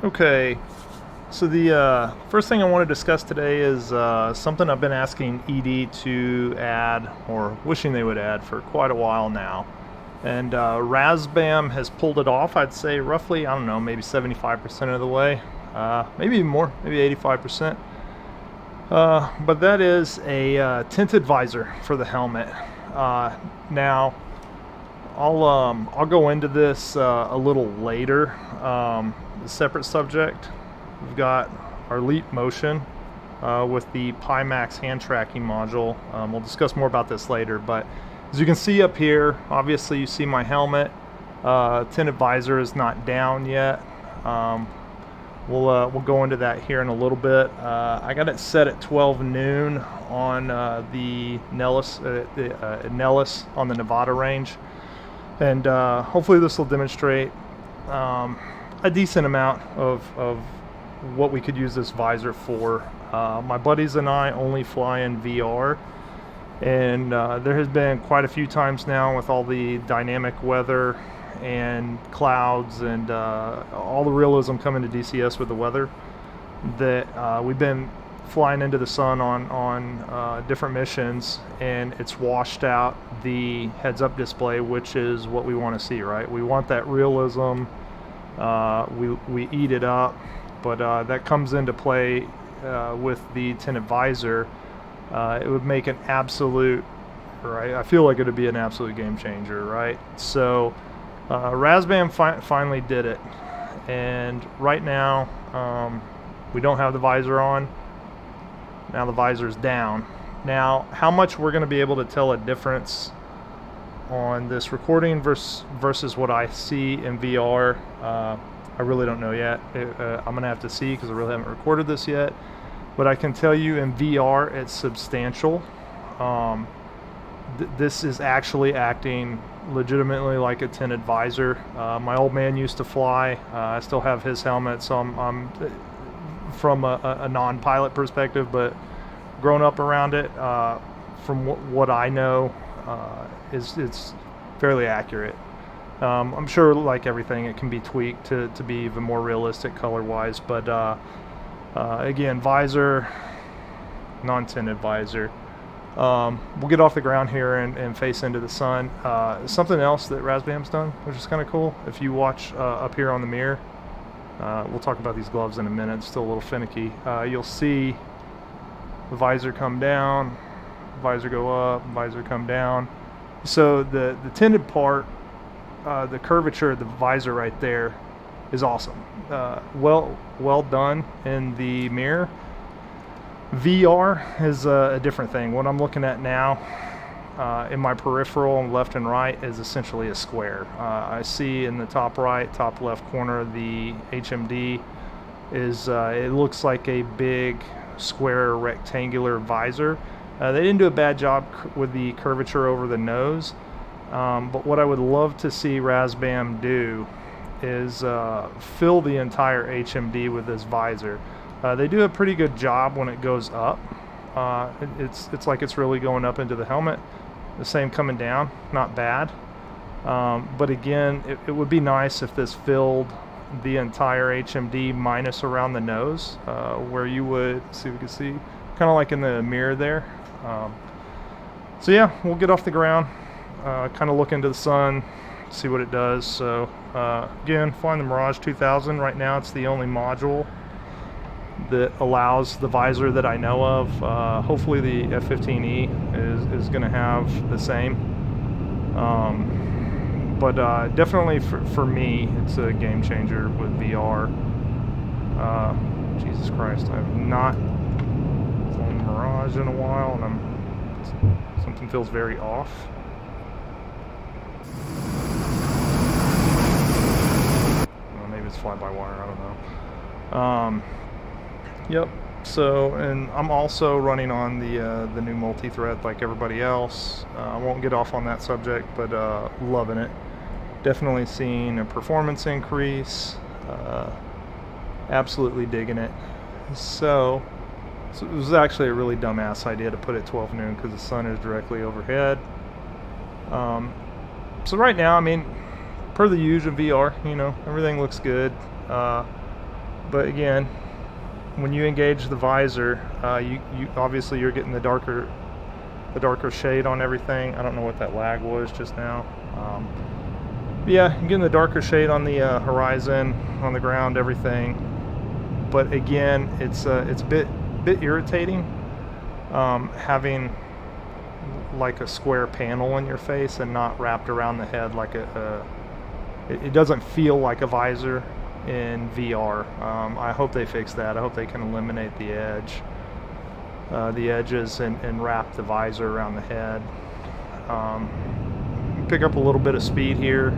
Okay, so the first thing I want to discuss today is something I've been asking ED to add, or wishing they would add for quite a while now. And Razbam has pulled it off, I'd say roughly, I don't know, maybe 75% of the way. Maybe even more, maybe 85%. But that is a tinted visor for the helmet. Now, I'll go into this a little later. A separate subject. We've got our Leap Motion with the Pimax hand tracking module. We'll discuss more about this later, but as you can see up here, obviously you see my helmet. Tinted visor is not down yet. We'll go into that here in a little bit. I got it set at 12 noon on the Nellis on the Nevada range. And hopefully this will demonstrate a decent amount of what we could use this visor for. My buddies and I only fly in VR, and there has been quite a few times now with all the dynamic weather and clouds and all the realism coming to DCS with the weather that we've been flying into the sun on different missions, and it's washed out the heads-up display, which is what we want to see, right? We want that realism. We eat it up, but that comes into play with the tinted visor. It would make an absolute, right? I feel like it would be an absolute game changer, right? So Razbam finally did it, and right now we don't have the visor on. Now the visor's down. Now, how much we're going to be able to tell a difference on this recording versus what I see in VR, I really don't know yet. I'm going to have to see because I really haven't recorded this yet. But I can tell you in VR it's substantial. This is actually acting legitimately like a tinted visor. My old man used to fly. I still have his helmet, so I'm from a non-pilot perspective, but grown up around it, from what I know, it's fairly accurate. I'm sure, like everything, it can be tweaked to be even more realistic color-wise, but again, visor, non-tinted visor. We'll get off the ground here and face into the sun. Something else that Razbam's done, which is kind of cool, if you watch up here on the mirror, we'll talk about these gloves in a minute, it's still a little finicky. You'll see the visor come down, visor go up, visor come down. So the tinted part, the curvature of the visor right there is awesome. Well done in the mirror. VR is a different thing. What I'm looking at now in my peripheral left and right is essentially a square. I see in the top right, top left corner of the HMD is it looks like a big square rectangular visor. They didn't do a bad job with the curvature over the nose, but what I would love to see Razbam do is fill the entire HMD with this visor. They do a pretty good job when it goes up. It's like it's really going up into the helmet. The same coming down, not bad. But again, it would be nice if this filled the entire HMD minus around the nose, where you would see, we can see, kind of like in the mirror there. So yeah, we'll get off the ground, kind of look into the sun, see what it does. So again, flying the Mirage 2000 right now. It's the only module that allows the visor that I know of. Hopefully the F-15E is going to have the same. But definitely for me, it's a game changer with VR. Jesus Christ, I have not flown the Mirage in a while, and something feels very off. Well, maybe it's fly-by-wire, I don't know. Yep. So, and I'm also running on the new multi-thread like everybody else. I won't get off on that subject, but loving it. Definitely seeing a performance increase. Absolutely digging it. So it was actually a really dumbass idea to put it 12 noon because the sun is directly overhead. So right now, I mean, per the usual VR, you know, everything looks good. But again, when you engage the visor, you obviously you're getting the darker shade on everything. I don't know what that lag was just now. Yeah, you're getting the darker shade on the horizon, on the ground, everything. But again, it's a bit irritating having like a square panel in your face and not wrapped around the head like it doesn't feel like a visor in VR. I hope they fix that. I hope they can eliminate the edges and wrap the visor around the head. Pick up a little bit of speed here,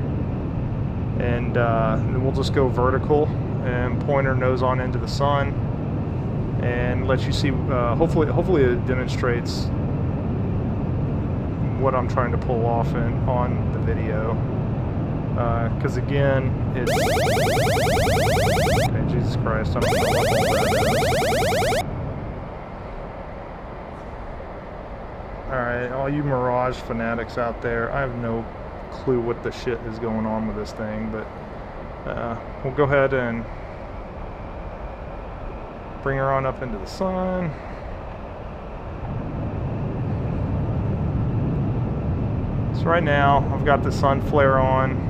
and then we'll just go vertical and point our nose on into the sun and let you see. Hopefully it demonstrates what I'm trying to pull off on the video. Because again, it's... Okay, Jesus Christ, I don't know what all that is. Alright, all you Mirage fanatics out there, I have no clue what the shit is going on with this thing, but we'll go ahead and bring her on up into the sun. So right now, I've got the sun flare on.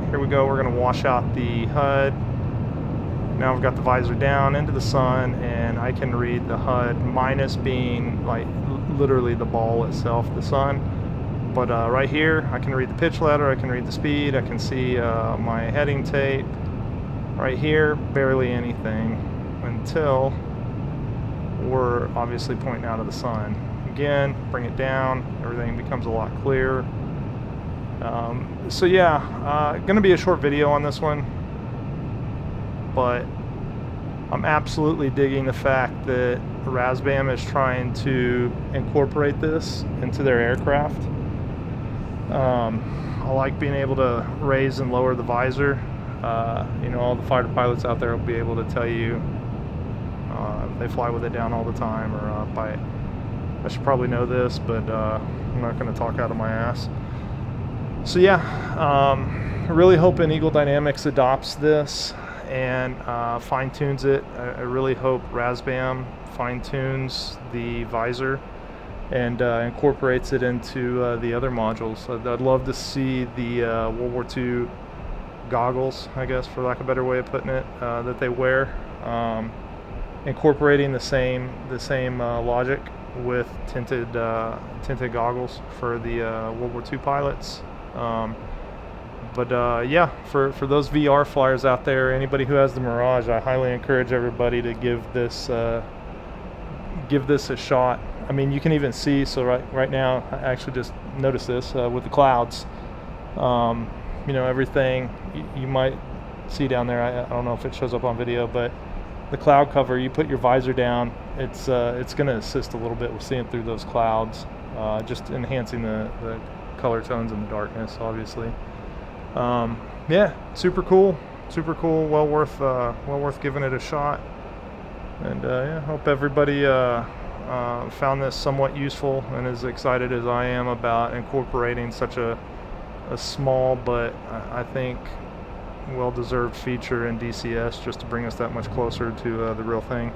Here we go, we're going to wash out the HUD. Now I've got the visor down into the sun, and I can read the HUD, minus being like literally the ball itself, the sun. But right here, I can read the pitch ladder, I can read the speed, I can see my heading tape. Right here, barely anything until we're obviously pointing out of the sun. Again, bring it down, everything becomes a lot clearer. So yeah, gonna be a short video on this one, but I'm absolutely digging the fact that Razbam is trying to incorporate this into their aircraft. I like being able to raise and lower the visor. You know, all the fighter pilots out there will be able to tell you if they fly with it down all the time or up. I should probably know this, but I'm not going to talk out of my ass. So yeah, really hoping Eagle Dynamics adopts this and fine-tunes it. I really hope Razbam fine-tunes the visor and incorporates it into the other modules. I'd love to see the World War II goggles, I guess, for lack of a better way of putting it, that they wear, incorporating the same logic with tinted goggles for the World War II pilots. But yeah, for those VR flyers out there, anybody who has the Mirage, I highly encourage everybody to give this a shot. I mean, you can even see, so right now, I actually just noticed this with the clouds. You know, everything you might see down there, I don't know if it shows up on video, but the cloud cover, you put your visor down, it's going to assist a little bit with seeing through those clouds, just enhancing the color tones and the darkness, obviously. Yeah, super cool, well worth giving it a shot. And yeah, hope everybody found this somewhat useful and as excited as I am about incorporating such a small but I think well-deserved feature in DCS just to bring us that much closer to the real thing.